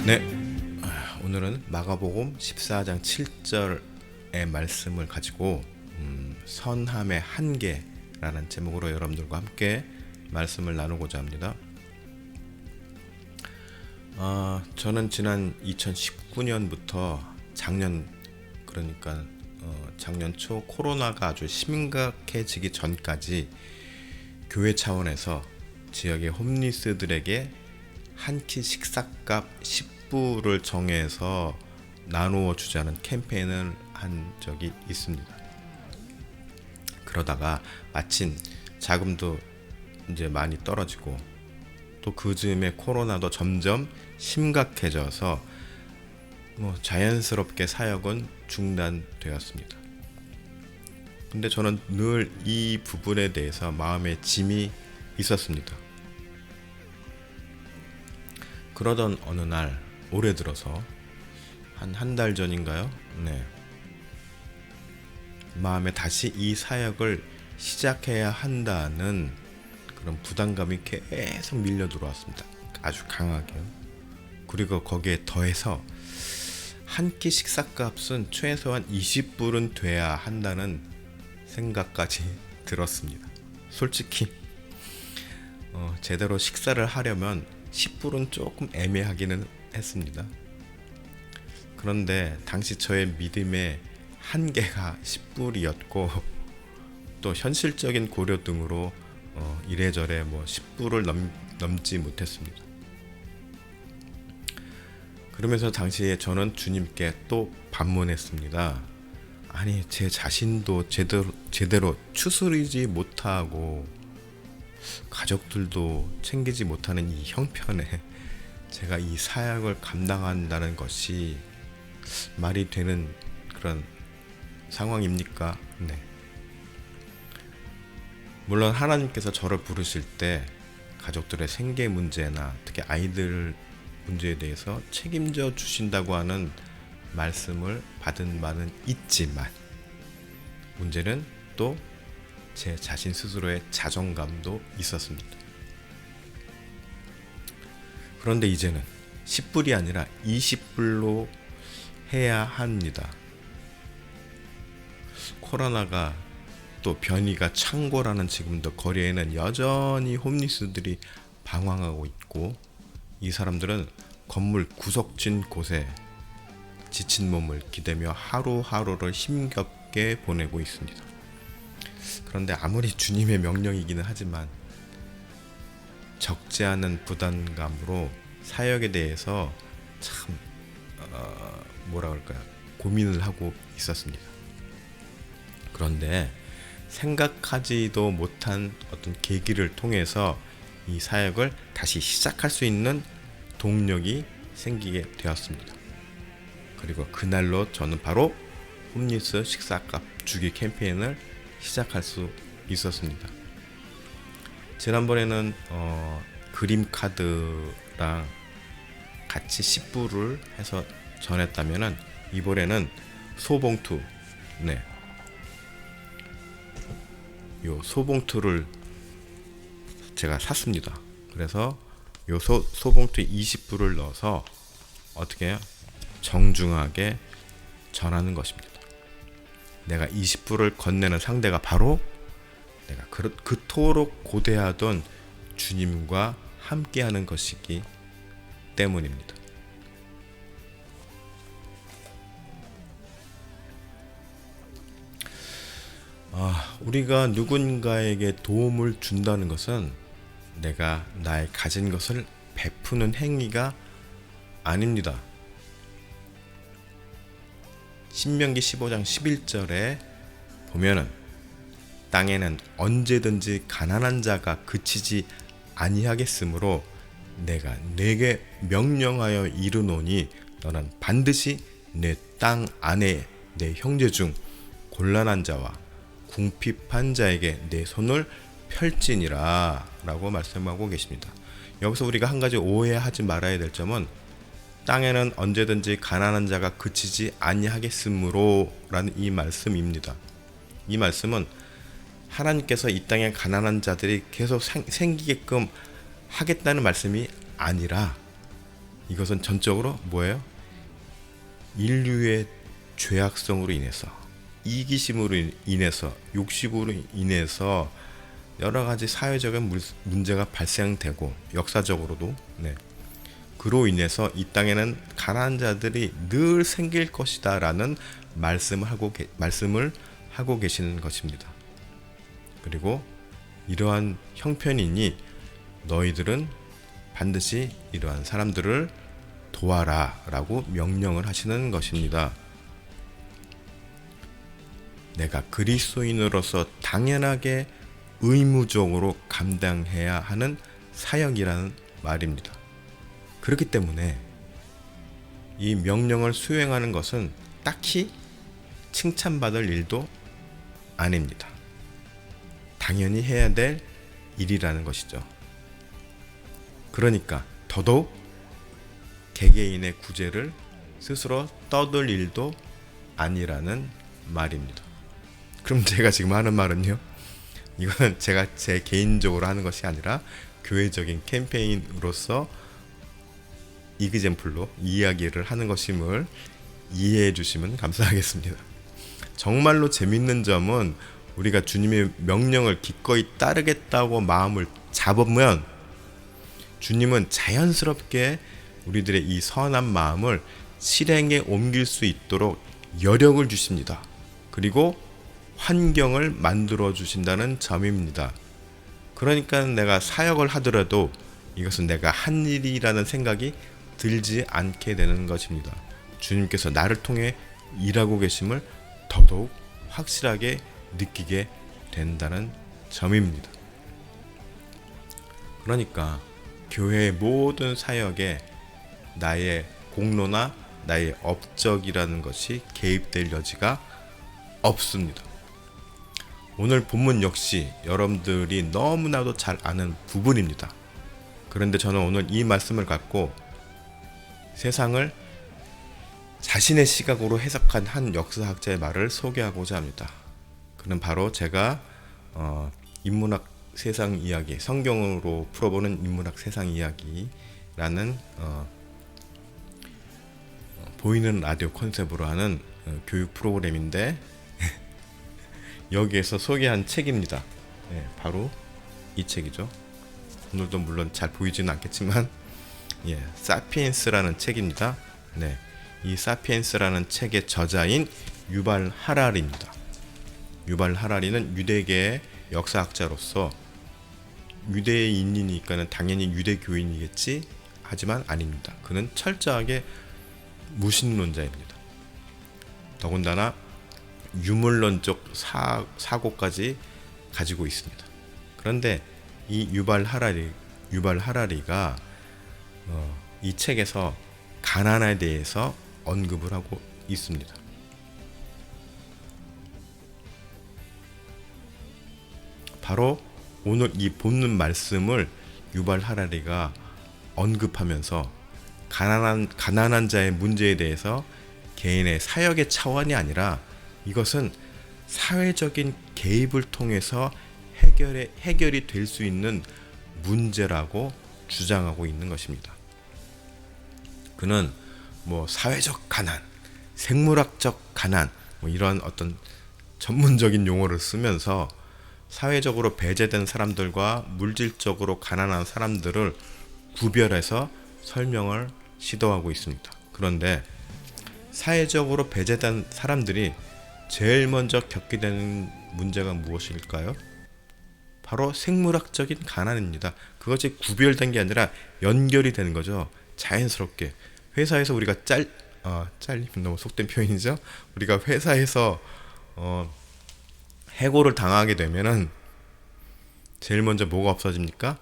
네, 오늘은 마가복음 14장 7절의 말씀을 가지고 선함의 한계라는 제목으로 여러분들과 함께 말씀을 나누고자 합니다. 저는 지난 2019년부터 작년 초 코로나가 아주 심각해지기 전까지 교회 차원에서 지역의 홈리스들에게 한 끼 식사값 10불을 정해서 나누어 주자는 캠페인을 한 적이 있습니다. 그러다가 마침 자금도 이제 많이 떨어지고 또 그 즈음에 코로나도 점점 심각해져서 자연스럽게 사역은 중단되었습니다. 근데 저는 늘 이 부분에 대해서 마음에 짐이 있었습니다. 그러던 어느 날 올해 들어서 한 달 전인가요? 네. 마음에 다시 이 사역을 시작해야 한다는 그런 부담감이 계속 밀려 들어왔습니다. 아주 강하게요. 그리고 거기에 더해서 한 끼 식사값은 최소한 20불은 돼야 한다는 생각까지 들었습니다. 솔직히 제대로 식사를 하려면 10불은 조금 애매하기는 했습니다. 그런데 당시 저의 믿음의 한계가 10불이었고 또 현실적인 고려 등으로 이래저래 10불을 넘지 못했습니다. 그러면서 당시에 저는 주님께 또 반문했습니다. 아니, 제 자신도 제대로 추스리지 못하고 가족들도 챙기지 못하는 이 형편에 제가 이 사역을 감당한다는 것이 말이 되는 그런 상황입니까? 네. 물론 하나님께서 저를 부르실 때 가족들의 생계 문제나 특히 아이들 문제에 대해서 책임져 주신다고 하는 말씀을 받은 바는 있지만 문제는 또 제 자신 스스로의 자존감도 있었습니다. 그런데 이제는 10불이 아니라 20불로 해야 합니다. 코로나가 또 변이가 창궐하는 지금도 거리에는 여전히 홈리스들이 방황하고 있고 이 사람들은 건물 구석진 곳에 지친 몸을 기대며 하루하루를 힘겹게 보내고 있습니다. 그런데 아무리 주님의 명령이기는 하지만 적지 않은 부담감으로 사역에 대해서 참 고민을 하고 있었습니다. 그런데 생각하지도 못한 어떤 계기를 통해서 이 사역을 다시 시작할 수 있는 동력이 생기게 되었습니다. 그리고 그날로 저는 바로 홈리스 식사값 주기 캠페인을 시작할 수 있었습니다. 지난번에는 그림 카드랑 같이 10불을 해서 전했다면은 이번에는 소봉투, 요 소봉투를 제가 샀습니다. 그래서 요 소봉투에 20불을 넣어서 어떻게 해요? 정중하게 전하는 것입니다. 내가 20불을 건네는 상대가 바로 내가 그토록 고대하던 주님과 함께하는 것이기 때문입니다. 우리가 누군가에게 도움을 준다는 것은 내가 나의 가진 것을 베푸는 행위가 아닙니다. 신명기 15장 11절에 보면은 땅에는 언제든지 가난한 자가 그치지 아니하겠으므로 내가 네게 명령하여 이르노니 너는 반드시 내 땅 안에 내 형제 중 곤란한 자와 궁핍한 자에게 내 손을 펼지니라 라고 말씀하고 계십니다. 여기서 우리가 한 가지 오해하지 말아야 될 점은 땅에는 언제든지 가난한 자가 그치지 아니하겠으므로 라는 이 말씀입니다. 이 말씀은 하나님께서 이 땅에 가난한 자들이 계속 생기게끔 하겠다는 말씀이 아니라 이것은 전적으로 뭐예요? 인류의 죄악성으로 인해서, 이기심으로 인해서, 욕심으로 인해서 여러 가지 사회적인 문제가 발생되고, 역사적으로도 그로 인해서 이 땅에는 가난한 자들이 늘 생길 것이다 라는 말씀을 하고 계시는 것입니다. 그리고 이러한 형편이니 너희들은 반드시 이러한 사람들을 도와라 라고 명령을 하시는 것입니다. 내가 그리스도인으로서 당연하게 의무적으로 감당해야 하는 사역이라는 말입니다. 그렇기 때문에 이 명령을 수행하는 것은 딱히 칭찬받을 일도 아닙니다. 당연히 해야 될 일이라는 것이죠. 그러니까 더더욱 개개인의 구제를 스스로 떠들 일도 아니라는 말입니다. 그럼 제가 지금 하는 말은요, 이거는 제가 제 개인적으로 하는 것이 아니라 교회적인 캠페인으로서 이그젬플로 이야기를 하는 것임을 이해해 주시면 감사하겠습니다. 정말로 재밌는 점은 우리가 주님의 명령을 기꺼이 따르겠다고 마음을 잡으면 주님은 자연스럽게 우리들의 이 선한 마음을 실행에 옮길 수 있도록 여력을 주십니다. 그리고 환경을 만들어 주신다는 점입니다. 그러니까 내가 사역을 하더라도 이것은 내가 한 일이라는 생각이 들지 않게 되는 것입니다. 주님께서 나를 통해 일하고 계심을 더더욱 확실하게 느끼게 된다는 점입니다. 그러니까 교회의 모든 사역에 나의 공로나 나의 업적이라는 것이 개입될 여지가 없습니다. 오늘 본문 역시 여러분들이 너무나도 잘 아는 부분입니다. 그런데 저는 오늘 이 말씀을 갖고 세상을 자신의 시각으로 해석한 한 역사학자의 말을 소개하고자 합니다. 그는 바로 제가 인문학 세상 이야기, 성경으로 풀어보는 인문학 세상 이야기라는 보이는 라디오 컨셉으로 하는 교육 프로그램인데 여기에서 소개한 책입니다. 바로 이 책이죠. 오늘도 물론 잘 보이지는 않겠지만 사피엔스라는 책입니다. 이 사피엔스라는 책의 저자인 유발 하라리입니다. 유발 하라리는 유대계의 역사학자로서 유대인이니까는 당연히 유대교인이겠지 하지만 아닙니다. 그는 철저하게 무신론자입니다. 더군다나 유물론적 사고까지 가지고 있습니다. 그런데 이 유발 하라리가 이 책에서 가난에 대해서 언급을 하고 있습니다. 바로 오늘 이 본문 말씀을 유발 하라리가 언급하면서 가난한 자의 문제에 대해서 개인의 사역의 차원이 아니라 이것은 사회적인 개입을 통해서 해결이 될 수 있는 문제라고 주장하고 있는 것입니다. 그는 사회적 가난, 생물학적 가난 이런 어떤 전문적인 용어를 쓰면서 사회적으로 배제된 사람들과 물질적으로 가난한 사람들을 구별해서 설명을 시도하고 있습니다. 그런데 사회적으로 배제된 사람들이 제일 먼저 겪게 되는 문제가 무엇일까요? 바로 생물학적인 가난입니다. 그것이 구별된 게 아니라 연결이 되는 거죠. 자연스럽게 회사에서 우리가 잘리면 너무 속된 표현이죠. 우리가 회사에서 해고를 당하게 되면은 제일 먼저 뭐가 없어집니까?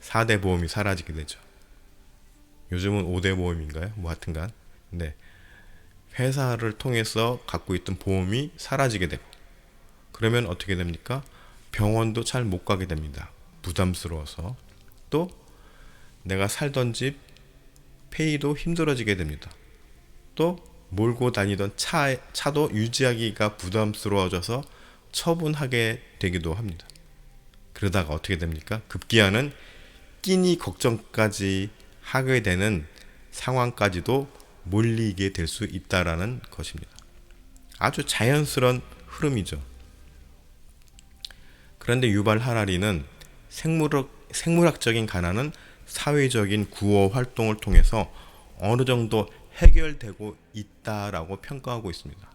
4대 보험이 사라지게 되죠. 요즘은 5대 보험인가요? 하여튼간 회사를 통해서 갖고 있던 보험이 사라지게 되고, 그러면 어떻게 됩니까? 병원도 잘 못 가게 됩니다. 부담스러워서. 또 내가 살던 집 페이도 힘들어지게 됩니다. 또 몰고 다니던 차도 유지하기가 부담스러워져서 처분하게 되기도 합니다. 그러다가 어떻게 됩니까? 급기야는 끼니 걱정까지 하게 되는 상황까지도 몰리게 될 수 있다라는 것입니다. 아주 자연스러운 흐름이죠. 그런데 유발 하라리는 생물학적인 가난은 사회적인 구호 활동을 통해서 어느 정도 해결되고 있다라고 평가하고 있습니다.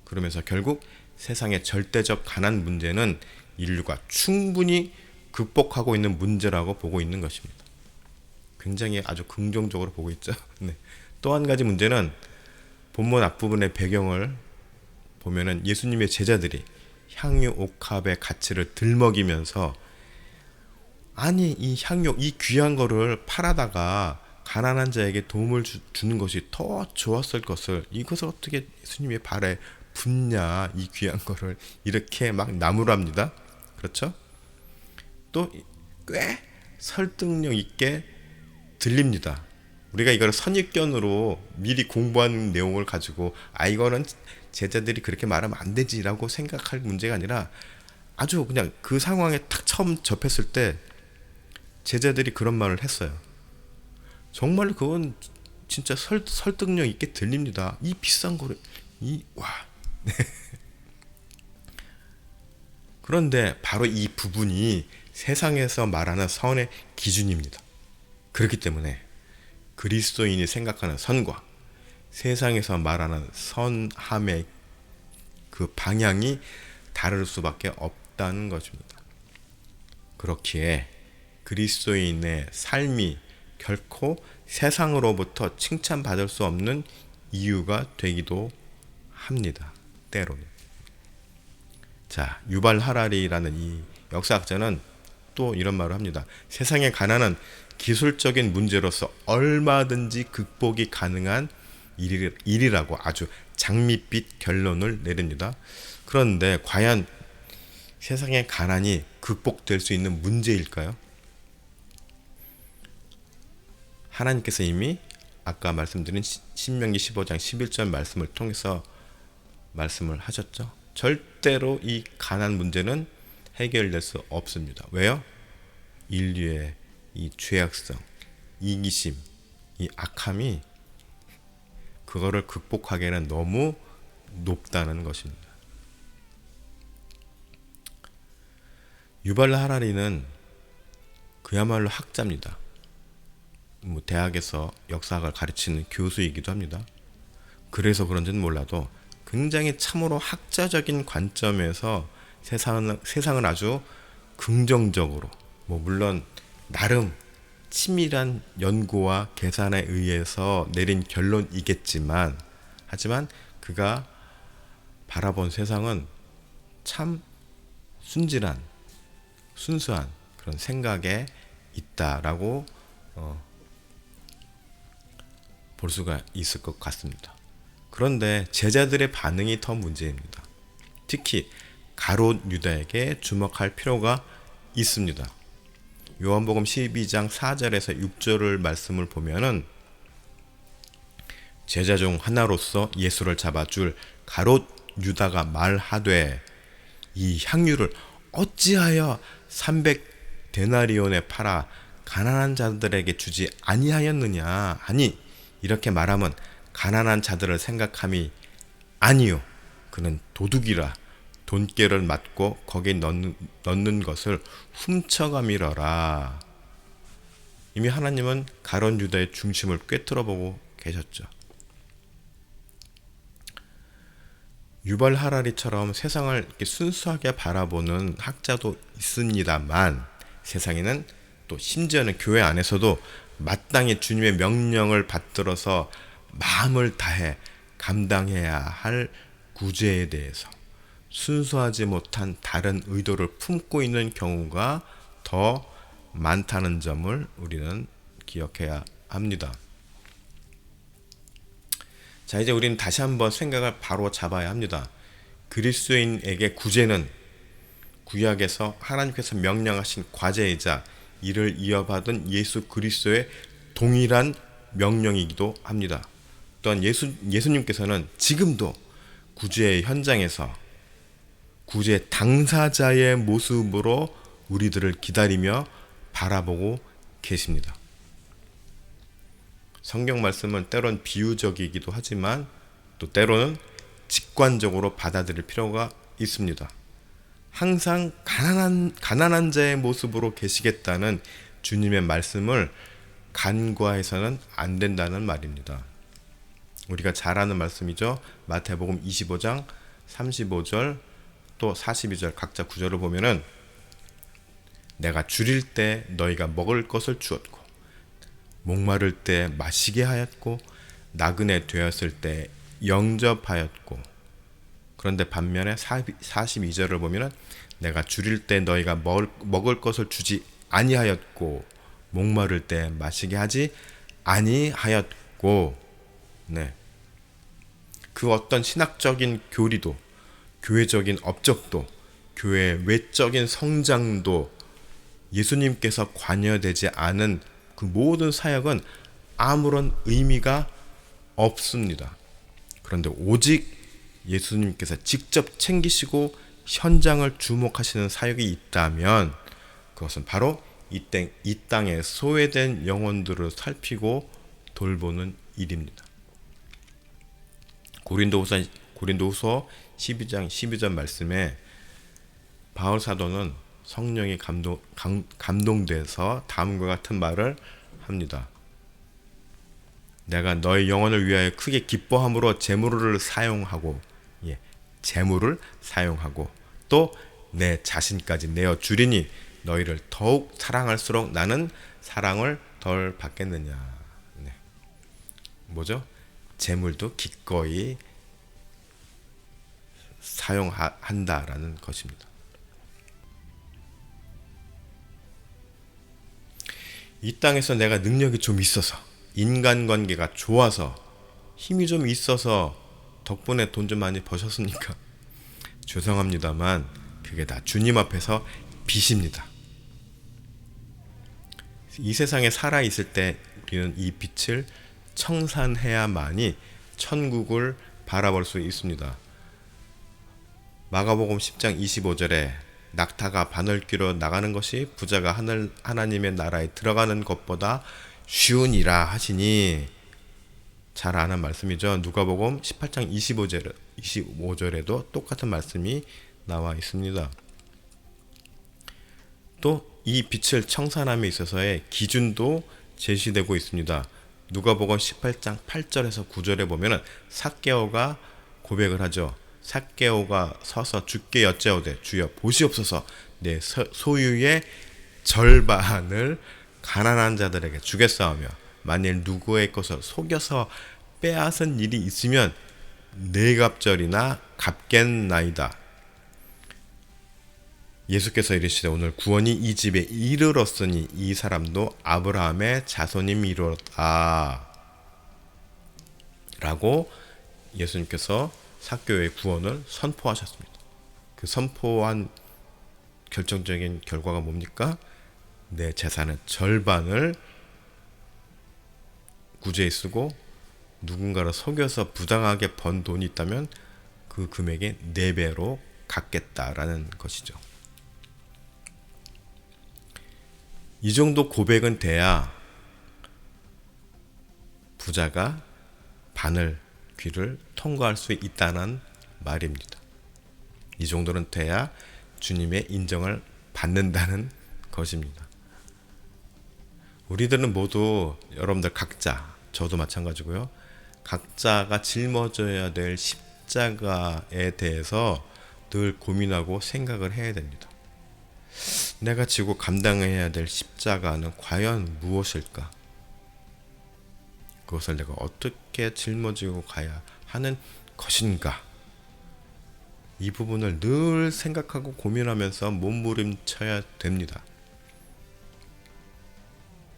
그러면서 결국 세상의 절대적 가난 문제는 인류가 충분히 극복하고 있는 문제라고 보고 있는 것입니다. 굉장히 아주 긍정적으로 보고 있죠. 네. 또 한 가지 문제는 본문 앞부분의 배경을 보면은 예수님의 제자들이 향유 옥합의 가치를 들먹이면서 아니 이 향유 이 귀한 거를 팔아다가 가난한 자에게 도움을 주는 것이 더 좋았을 것을 이것을 어떻게 예수님의 발에 붓냐 이 귀한 거를 이렇게 막 나무랍니다. 그렇죠? 또 꽤 설득력 있게 들립니다. 우리가 이걸 선입견으로 미리 공부한 내용을 가지고 이거는 제자들이 그렇게 말하면 안 되지라고 생각할 문제가 아니라 아주 그냥 그 상황에 딱 처음 접했을 때 제자들이 그런 말을 했어요. 정말 그건 진짜 설득력 있게 들립니다. 이 비싼 거를 와. 그런데 바로 이 부분이 세상에서 말하는 선의 기준입니다. 그렇기 때문에 그리스도인이 생각하는 선과 세상에서 말하는 선함의 그 방향이 다를 수밖에 없다는 것입니다. 그렇기에 그리스도인의 삶이 결코 세상으로부터 칭찬받을 수 없는 이유가 되기도 합니다. 때로는. 자, 유발 하라리라는 이 역사학자는 또 이런 말을 합니다. 세상의 가난은 기술적인 문제로서 얼마든지 극복이 가능한 일이라고 아주 장밋빛 결론을 내립니다. 그런데 과연 세상의 가난이 극복될 수 있는 문제일까요? 하나님께서 이미 아까 말씀드린 신명기 15장 11절 말씀을 통해서 말씀을 하셨죠. 절대로 이 가난 문제는 해결될 수 없습니다. 왜요? 인류의 이 죄악성, 이기심, 이 악함이 그거를 극복하기에는 너무 높다는 것입니다. 유발 하라리는 그야말로 학자입니다. 대학에서 역사학을 가르치는 교수이기도 합니다. 그래서 그런지는 몰라도 굉장히 참으로 학자적인 관점에서 세상을 아주 긍정적으로, 물론 나름 치밀한 연구와 계산에 의해서 내린 결론이겠지만, 하지만 그가 바라본 세상은 참 순진한, 순수한 그런 생각에 있다라고 볼 수가 있을 것 같습니다. 그런데 제자들의 반응이 더 문제입니다. 특히 가롯 유다에게 주목할 필요가 있습니다. 요한복음 12장 4절에서 6절을 말씀을 보면은 제자 중 하나로서 예수를 잡아줄 가롯 유다가 말하되 이 향유를 어찌하여 300데나리온에 팔아 가난한 자들에게 주지 아니하였느냐. 아니 이렇게 말하면 가난한 자들을 생각함이 아니요 그는 도둑이라 돈깨를 맞고 거기에 넣는 것을 훔쳐감이러라. 이미 하나님은 가롯 유다의 중심을 꿰뚫어 보고 계셨죠. 유발 하라리처럼 세상을 이렇게 순수하게 바라보는 학자도 있습니다만 세상에는 또 심지어는 교회 안에서도 마땅히 주님의 명령을 받들어서 마음을 다해 감당해야 할 구제에 대해서 순수하지 못한 다른 의도를 품고 있는 경우가 더 많다는 점을 우리는 기억해야 합니다. 자, 이제 우리는 다시 한번 생각을 바로 잡아야 합니다. 그리스도인에게 구제는 구약에서 하나님께서 명령하신 과제이자 이를 이어받은 예수 그리스도의 동일한 명령이기도 합니다. 또한 예수님께서는 지금도 구제의 현장에서 구제 당사자의 모습으로 우리들을 기다리며 바라보고 계십니다. 성경 말씀은 때론 비유적이기도 하지만 또 때로는 직관적으로 받아들일 필요가 있습니다. 항상 가난한 자의 모습으로 계시겠다는 주님의 말씀을 간과해서는 안 된다는 말입니다. 우리가 잘 아는 말씀이죠. 마태복음 25장 35절 또 42절 각자 구절을 보면은 내가 줄일 때 너희가 먹을 것을 주었고 목마를 때 마시게 하였고 나그네 되었을 때 영접하였고 그런데 반면에 42절을 보면은 내가 줄일 때 너희가 먹을 것을 주지 아니하였고 목마를 때 마시게 하지 아니하였고 네. 그 어떤 신학적인 교리도 교회적인 업적도 교회 외적인 성장도 예수님께서 관여되지 않은 그 모든 사역은 아무런 의미가 없습니다. 그런데 오직 예수님께서 직접 챙기시고 현장을 주목하시는 사역이 있다면 그것은 바로 이 땅에 소외된 영혼들을 살피고 돌보는 일입니다. 고린도후서 12장 12절 말씀에 바울 사도는 성령이 감동돼서 다음과 같은 말을 합니다. 내가 너의 영혼을 위하여 크게 기뻐함으로 재물을 사용하고 또 내 자신까지 내어 주리니 너희를 더욱 사랑할수록 나는 사랑을 덜 받겠느냐. 네. 뭐죠? 재물도 기꺼이 사용한다라는 것입니다. 이 땅에서 내가 능력이 좀 있어서 인간관계가 좋아서 힘이 좀 있어서 덕분에 돈 좀 많이 버셨습니까? 죄송합니다만 그게 다 주님 앞에서 빚입니다. 이 세상에 살아있을 때 우리는 이 빛을 청산해야만이 천국을 바라볼 수 있습니다. 마가복음 10장 25절에 낙타가 바늘귀로 나가는 것이 부자가 하나님의 나라에 들어가는 것보다 쉬우니라 하시니 잘 아는 말씀이죠. 누가복음 18장 25절에도 똑같은 말씀이 나와 있습니다. 또 이 빛을 청산함에 있어서의 기준도 제시되고 있습니다. 누가복음 18장 8절에서 9절에 보면은 삭개오가 고백을 하죠. 삭개오가 서서 주께 여짜오되 주여 보시옵소서 내 소유의 절반을 가난한 자들에게 주겠사오며 만일 누구의 것을 속여서 빼앗은 일이 있으면 네 갑절이나 갚겠나이다. 예수께서 이르시되 오늘 구원이 이 집에 이르렀으니 이 사람도 아브라함의 자손임이로다 라고 예수님께서 삭개오의 구원을 선포하셨습니다. 그 선포한 결정적인 결과가 뭡니까? 내 재산의 절반을 구제에 쓰고 누군가를 속여서 부당하게 번 돈이 있다면 그 금액의 4배로 갚겠다라는 것이죠. 이 정도 고백은 돼야 부자가 바늘귀를 통과할 수 있다는 말입니다. 이 정도는 돼야 주님의 인정을 받는다는 것입니다. 우리들은 모두 여러분들 각자, 저도 마찬가지고요. 각자가 짊어져야 될 십자가에 대해서 늘 고민하고 생각을 해야 됩니다. 내가 지고 감당해야 될 십자가는 과연 무엇일까? 그것을 내가 어떻게 짊어지고 가야 하는 것인가? 이 부분을 늘 생각하고 고민하면서 몸부림쳐야 됩니다.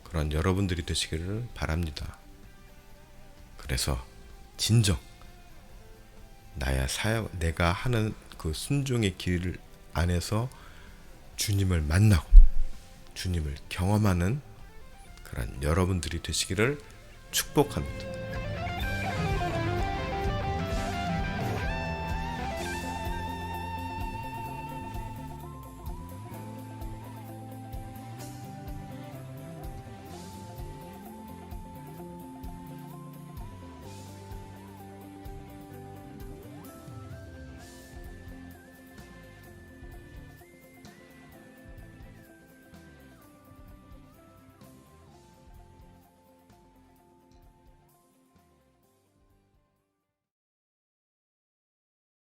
그런 여러분들이 되시기를 바랍니다. 그래서 진정 나야 사역 내가 하는 그 순종의 길 안에서 주님을 만나고 주님을 경험하는 그런 여러분들이 되시기를 축복합니다.